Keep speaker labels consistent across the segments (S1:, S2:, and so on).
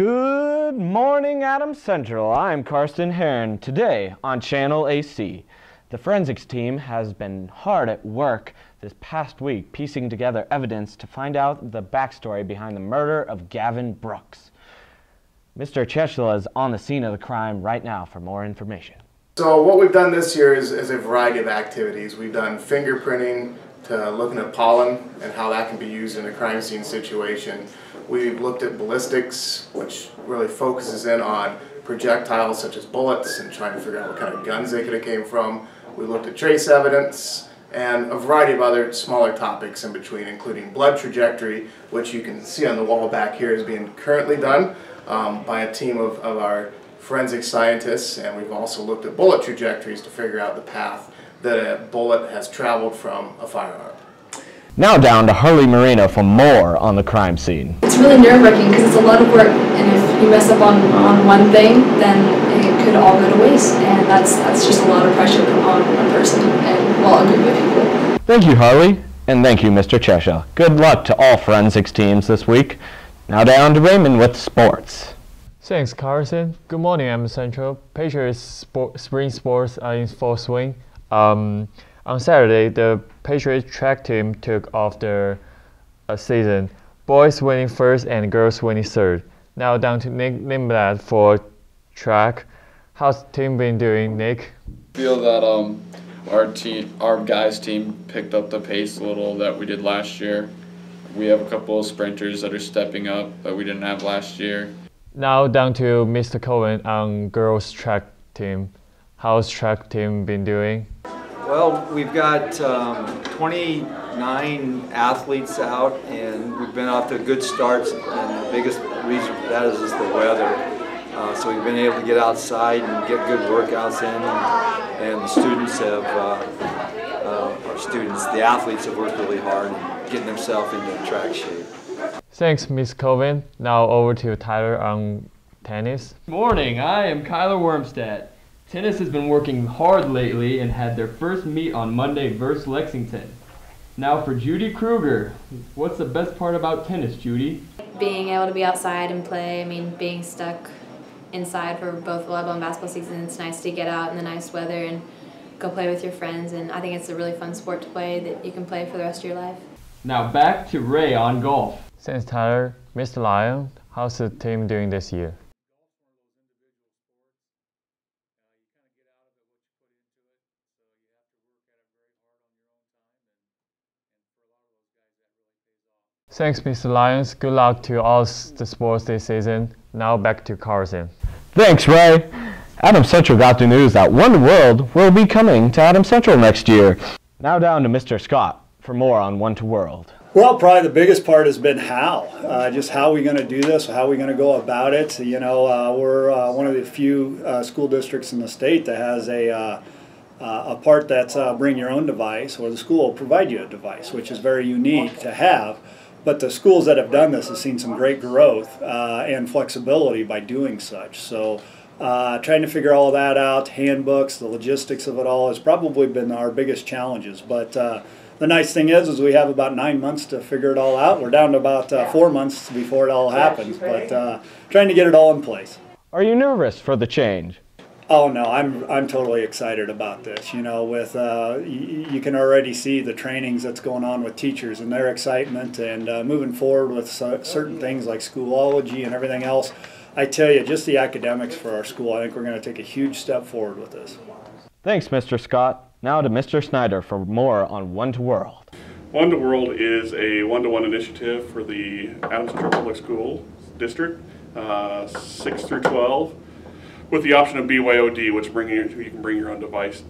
S1: Good morning, Adams Central. I'm Karsten Heron. Today on Channel AC, the forensics team has been hard at work this past week piecing together evidence to find out the backstory behind the murder of Gavin Brooks. Mr. Cheshla is on the scene of the crime right now for more information.
S2: So what we've done this year is a variety of activities. We've done fingerprinting to looking at pollen and how that can be used in a crime scene situation. We've looked at ballistics, which really focuses in on projectiles such as bullets and trying to figure out what kind of guns they could have came from. We looked at trace evidence and a variety of other smaller topics in between, including blood trajectory, which you can see on the wall back here is being currently done by a team of our forensic scientists, and we've also looked at bullet trajectories to figure out the path that a bullet has traveled from a firearm.
S1: Now down to Harley Marino for more on the crime scene.
S3: It's really nerve-wracking because it's a lot of work, and if you mess up on one thing, then it could all go to waste, and that's just a lot of pressure on a person and well, a group of people.
S1: Thank you, Harley, and thank you, Mr. Cheshla. Good luck to all forensics teams this week. Now down to Raymond with sports.
S4: Thanks, Carson. Good morning, Adams Central. Patriots spring sports are in full swing. On Saturday, the Patriots track team took off their season. Boys winning first and girls winning third. Now down to Nick Lindblad for track. How's the team been doing, Nick?
S5: I feel that our guys' team picked up the pace a little that we did last year. We have a couple of sprinters that are stepping up that we didn't have last year.
S4: Now down to Mr. Cohen on girls' track team. How's track team been doing?
S6: Well, we've got 29 athletes out, and we've been off to good starts, and the biggest reason for that is the weather. So we've been able to get outside and get good workouts in, and the students have, the athletes have worked really hard getting themselves into track shape.
S4: Thanks, Ms. Coven. Now over to Tyler on tennis.
S7: Morning, I am Kyler Wormstead. Tennis has been working hard lately and had their first meet on Monday versus Lexington. Now for Judy Kruger. What's the best part about tennis, Judy?
S8: Being able to be outside and play. I mean, being stuck inside for both volleyball and basketball season, it's nice to get out in the nice weather and go play with your friends, and I think it's a really fun sport to play that you can play for the rest of your life.
S7: Now back to Ray on golf.
S4: Thanks, Tyler. Mr. Lyon, how's the team doing this year? Thanks, Mr. Lyons. Good luck to all the sports this season. Now back to Carson.
S1: Thanks, Ray. Adams Central got the news that One to World will be coming to Adams Central next year. Now down to Mr. Scott for more on One to World.
S9: Well, probably the biggest part has been how. Just how are we going to do this, how are we going to go about it. You know, we're one of the few school districts in the state that has a part that's bring your own device, or the school will provide you a device, which is very unique to have. But the schools that have done this have seen some great growth and flexibility by doing such. So trying to figure all that out, handbooks, the logistics of it all has probably been our biggest challenges. But the nice thing is we have about 9 months to figure it all out. We're down to about 4 months before it all happens, but trying to get it all in place.
S1: Are you nervous for the change?
S9: Oh no, I'm totally excited about this. You know, with you can already see the trainings that's going on with teachers and their excitement, and moving forward with certain things like Schoology and everything else. I tell you, just the academics for our school, I think we're going to take a huge step forward with this.
S1: Thanks, Mr. Scott. Now to Mr. Snyder for more on One to World.
S10: One to World is a one-to-one initiative for the Adams Central Public School District, 6 through 12. With the option of BYOD, which you can bring your own device.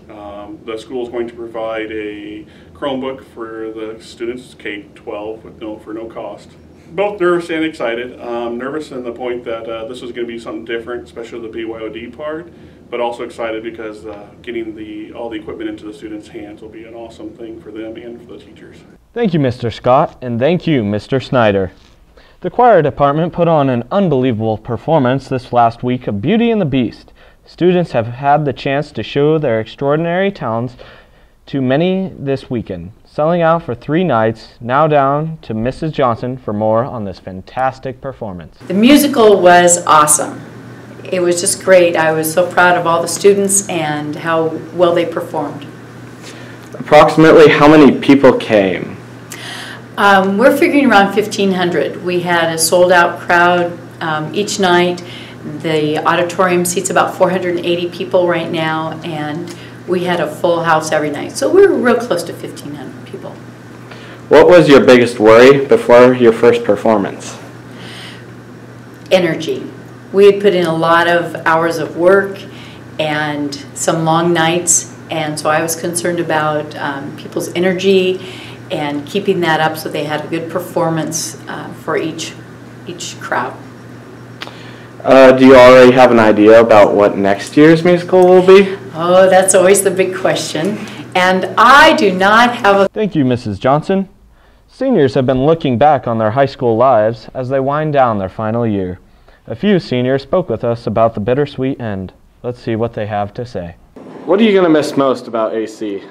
S10: The school is going to provide a Chromebook for the students, K-12, for no cost. Both nervous and excited. Nervous in the point that this is going to be something different, especially the BYOD part, but also excited because getting all the equipment into the students' hands will be an awesome thing for them and for the teachers.
S1: Thank you, Mr. Scott, and thank you, Mr. Snyder. The choir department put on an unbelievable performance this last week of Beauty and the Beast. Students have had the chance to show their extraordinary talents to many this weekend, selling out for 3 nights. Now down to Mrs. Johnson for more on this fantastic performance.
S11: The musical was awesome. It was just great. I was so proud of all the students and how well they performed.
S1: Approximately how many people came?
S11: We're figuring around 1,500. We had a sold-out crowd each night. The auditorium seats about 480 people right now, and we had a full house every night. So we're real close to 1,500 people.
S1: What was your biggest worry before your first performance?
S11: Energy. We had put in a lot of hours of work and some long nights, and so I was concerned about people's energy and keeping that up so they had a good performance for each crowd.
S1: Do you already have an idea about what next year's musical will be?
S11: Oh, that's always the big question, and I do not have a...
S1: Thank you, Mrs. Johnson. Seniors have been looking back on their high school lives as they wind down their final year. A few seniors spoke with us about the bittersweet end. Let's see what they have to say. What are you going to miss most about AC?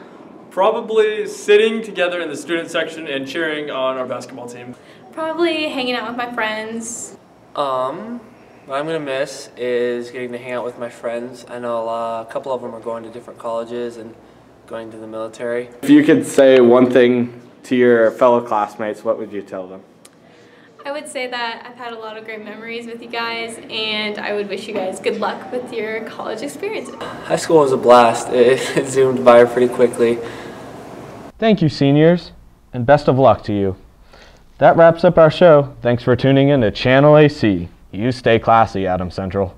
S12: Probably sitting together in the student section and cheering on our basketball team.
S13: Probably hanging out with my friends.
S14: What I'm going to miss is getting to hang out with my friends. I know a couple of them are going to different colleges and going to the military.
S1: If you could say one thing to your fellow classmates, what would you tell them?
S13: I would say that I've had a lot of great memories with you guys, and I would wish you guys good luck with your college experiences.
S14: High school was a blast. It zoomed by pretty quickly.
S1: Thank you, seniors, and best of luck to you. That wraps up our show. Thanks for tuning in to Channel AC. You stay classy, Adams Central.